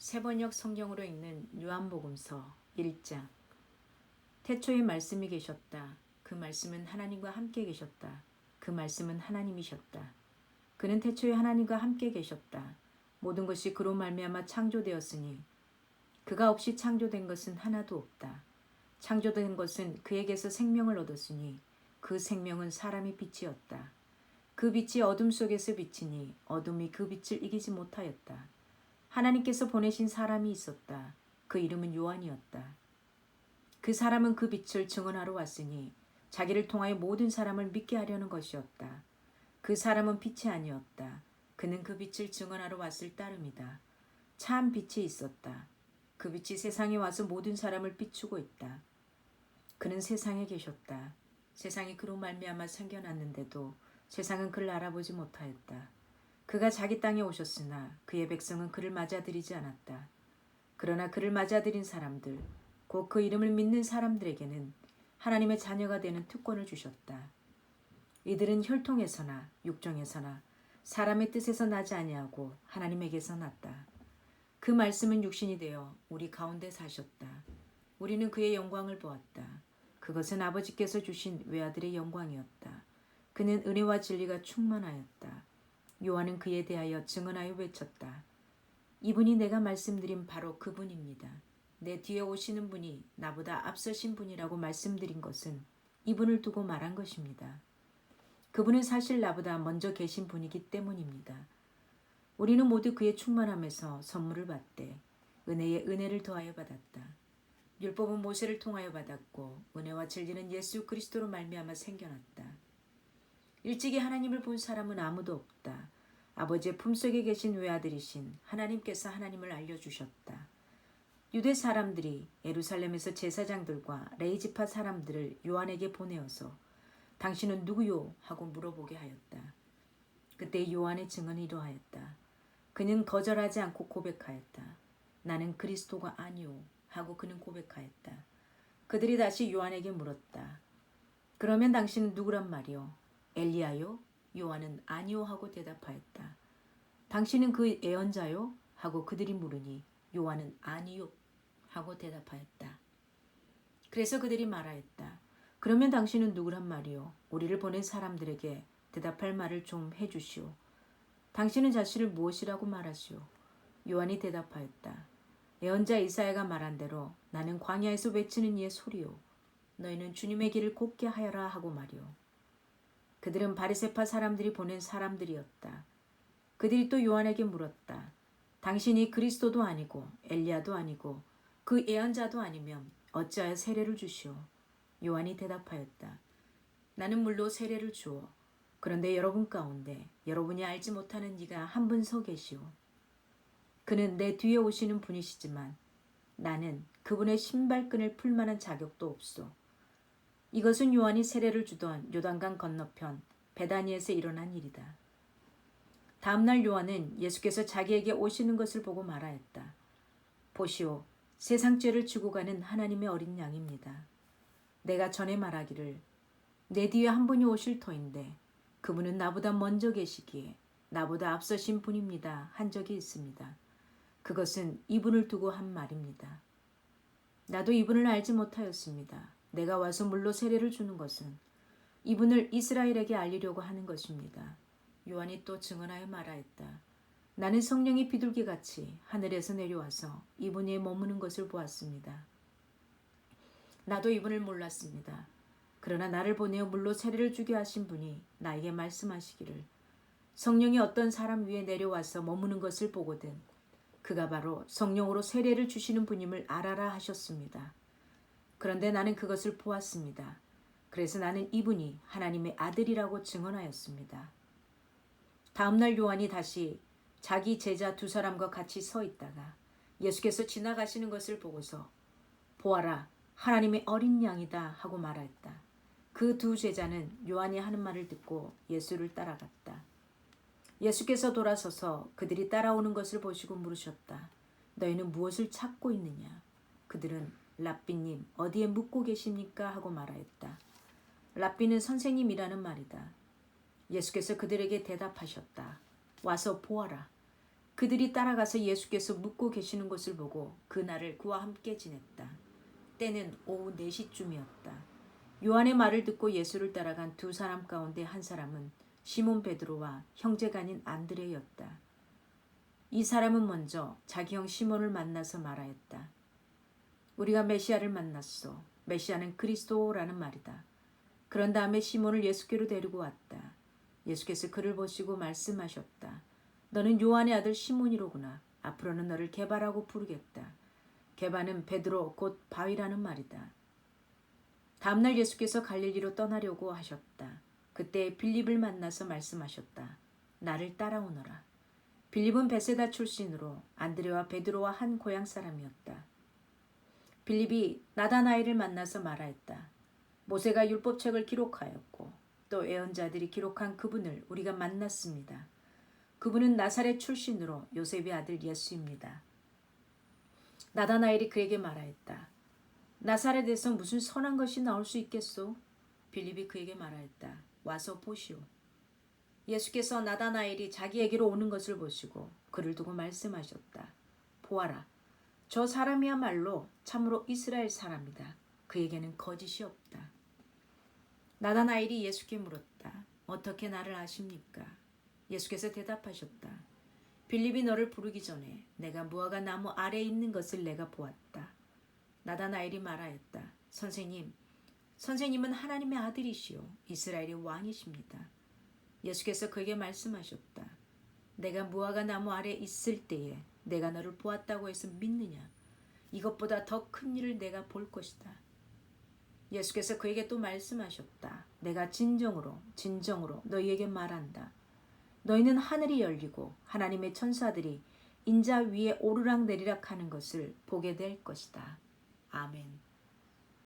세번역 성경으로 읽는 요한복음서 1장. 태초에 말씀이 계셨다. 그 말씀은 하나님과 함께 계셨다. 그 말씀은 하나님이셨다. 그는 태초에 하나님과 함께 계셨다. 모든 것이 그로 말미암아 창조되었으니 그가 없이 창조된 것은 하나도 없다. 창조된 것은 그에게서 생명을 얻었으니 그 생명은 사람의 빛이었다. 그 빛이 어둠 속에서 비치니 어둠이 그 빛을 이기지 못하였다. 하나님께서 보내신 사람이 있었다. 그 이름은 요한이었다. 그 사람은 그 빛을 증언하러 왔으니 자기를 통하여 모든 사람을 믿게 하려는 것이었다. 그 사람은 빛이 아니었다. 그는 그 빛을 증언하러 왔을 따름이다. 참 빛이 있었다. 그 빛이 세상에 와서 모든 사람을 비추고 있다. 그는 세상에 계셨다. 세상이 그로 말미암아 생겨났는데도 세상은 그를 알아보지 못하였다. 그가 자기 땅에 오셨으나 그의 백성은 그를 맞아들이지 않았다. 그러나 그를 맞아들인 사람들, 곧 그 이름을 믿는 사람들에게는 하나님의 자녀가 되는 특권을 주셨다. 이들은 혈통에서나 육정에서나 사람의 뜻에서 나지 아니하고 하나님에게서 났다. 그 말씀은 육신이 되어 우리 가운데 사셨다. 우리는 그의 영광을 보았다. 그것은 아버지께서 주신 외아들의 영광이었다. 그는 은혜와 진리가 충만하였다. 요한은 그에 대하여 증언하여 외쳤다. 이분이 내가 말씀드린 바로 그분입니다. 내 뒤에 오시는 분이 나보다 앞서신 분이라고 말씀드린 것은 이분을 두고 말한 것입니다. 그분은 사실 나보다 먼저 계신 분이기 때문입니다. 우리는 모두 그의 충만함에서 선물을 받되 은혜에 은혜를 더하여 받았다. 율법은 모세를 통하여 받았고 은혜와 진리는 예수 그리스도로 말미암아 생겨났다. 일찍이 하나님을 본 사람은 아무도 없다. 아버지의 품속에 계신 외아들이신 하나님께서 하나님을 알려주셨다. 유대 사람들이 예루살렘에서 제사장들과 레위지파 사람들을 요한에게 보내어서 당신은 누구요? 하고 물어보게 하였다. 그때 요한의 증언이 이러하였다. 그는 거절하지 않고 고백하였다. 나는 그리스도가 아니오 하고 그는 고백하였다. 그들이 다시 요한에게 물었다. 그러면 당신은 누구란 말이오? 엘리야요? 요한은 아니오 하고 대답하였다. 당신은 그 예언자요? 하고 그들이 물으니 요한은 아니요 하고 대답하였다. 그래서 그들이 말하였다. 그러면 당신은 누구란 말이오? 우리를 보낸 사람들에게 대답할 말을 좀 해주시오. 당신은 자신을 무엇이라고 말하시오? 요한이 대답하였다. 예언자 이사야가 말한 대로 나는 광야에서 외치는 이의 소리요. 너희는 주님의 길을 곱게 하여라 하고 말이오. 그들은 바리새파 사람들이 보낸 사람들이었다. 그들이 또 요한에게 물었다. 당신이 그리스도도 아니고 엘리야도 아니고 그 예언자도 아니면 어찌하여 세례를 주시오? 요한이 대답하였다. 나는 물로 세례를 주어. 그런데 여러분 가운데 여러분이 알지 못하는 이가 한 분 서 계시오. 그는 내 뒤에 오시는 분이시지만 나는 그분의 신발끈을 풀 만한 자격도 없소. 이것은 요한이 세례를 주던 요단강 건너편 베다니에서 일어난 일이다. 다음날 요한은 예수께서 자기에게 오시는 것을 보고 말하였다. 보시오, 세상 죄를 지고 가는 하나님의 어린 양입니다. 내가 전에 말하기를 내 뒤에 한 분이 오실 터인데 그분은 나보다 먼저 계시기에 나보다 앞서신 분입니다 한 적이 있습니다. 그것은 이분을 두고 한 말입니다. 나도 이분을 알지 못하였습니다. 내가 와서 물로 세례를 주는 것은 이분을 이스라엘에게 알리려고 하는 것입니다. 요한이 또 증언하여 말하였다. 나는 성령이 비둘기같이 하늘에서 내려와서 이분 위에 머무는 것을 보았습니다. 나도 이분을 몰랐습니다. 그러나 나를 보내어 물로 세례를 주게 하신 분이 나에게 말씀하시기를 성령이 어떤 사람 위에 내려와서 머무는 것을 보거든 그가 바로 성령으로 세례를 주시는 분임을 알아라 하셨습니다. 그런데 나는 그것을 보았습니다. 그래서 나는 이분이 하나님의 아들이라고 증언하였습니다. 다음날 요한이 다시 자기 제자 두 사람과 같이 서 있다가 예수께서 지나가시는 것을 보고서 보아라 하나님의 어린 양이다 하고 말하였다. 그 두 제자는 요한이 하는 말을 듣고 예수를 따라갔다. 예수께서 돌아서서 그들이 따라오는 것을 보시고 물으셨다. 너희는 무엇을 찾고 있느냐? 그들은 랍비님 어디에 묵고 계십니까? 하고 말하였다. 랍비는 선생님이라는 말이다. 예수께서 그들에게 대답하셨다. 와서 보아라. 그들이 따라가서 예수께서 묵고 계시는 것을 보고 그날을 그와 함께 지냈다. 때는 오후 4시쯤이었다. 요한의 말을 듣고 예수를 따라간 두 사람 가운데 한 사람은 시몬 베드로와 형제가 아닌 안드레였다. 이 사람은 먼저 자기 형 시몬을 만나서 말하였다. 우리가 메시아를 만났소. 메시아는 그리스도라는 말이다. 그런 다음에 시몬을 예수께로 데리고 왔다. 예수께서 그를 보시고 말씀하셨다. 너는 요한의 아들 시몬이로구나. 앞으로는 너를 게바라고 부르겠다. 게바는 베드로 곧 바위라는 말이다. 다음날 예수께서 갈릴리로 떠나려고 하셨다. 그때 빌립을 만나서 말씀하셨다. 나를 따라오너라. 빌립은 베세다 출신으로 안드레와 베드로와 한 고향 사람이었다. 빌립이 나다나엘을 만나서 말하였다. 모세가 율법책을 기록하였고 또 예언자들이 기록한 그분을 우리가 만났습니다. 그분은 나사렛 출신으로 요셉의 아들 예수입니다. 나다나엘이 그에게 말하였다. 나사렛에서 무슨 선한 것이 나올 수 있겠소? 빌립이 그에게 말하였다. 와서 보시오. 예수께서 나다나엘이 자기에게로 오는 것을 보시고 그를 두고 말씀하셨다. 보아라. 저 사람이야말로 참으로 이스라엘 사람이다. 그에게는 거짓이 없다. 나다나엘이 예수께 물었다. 어떻게 나를 아십니까? 예수께서 대답하셨다. 빌립이 너를 부르기 전에 내가 무화과 나무 아래에 있는 것을 내가 보았다. 나다나엘이 말하였다. 선생님은 하나님의 아들이시오. 이스라엘의 왕이십니다. 예수께서 그에게 말씀하셨다. 내가 무화과 나무 아래에 있을 때에 내가 너를 보았다고 해서 믿느냐? 이것보다 더 큰 일을 내가 볼 것이다. 예수께서 그에게 또 말씀하셨다. 내가 진정으로 너희에게 말한다. 너희는 하늘이 열리고 하나님의 천사들이 인자 위에 오르락내리락 하는 것을 보게 될 것이다. 아멘.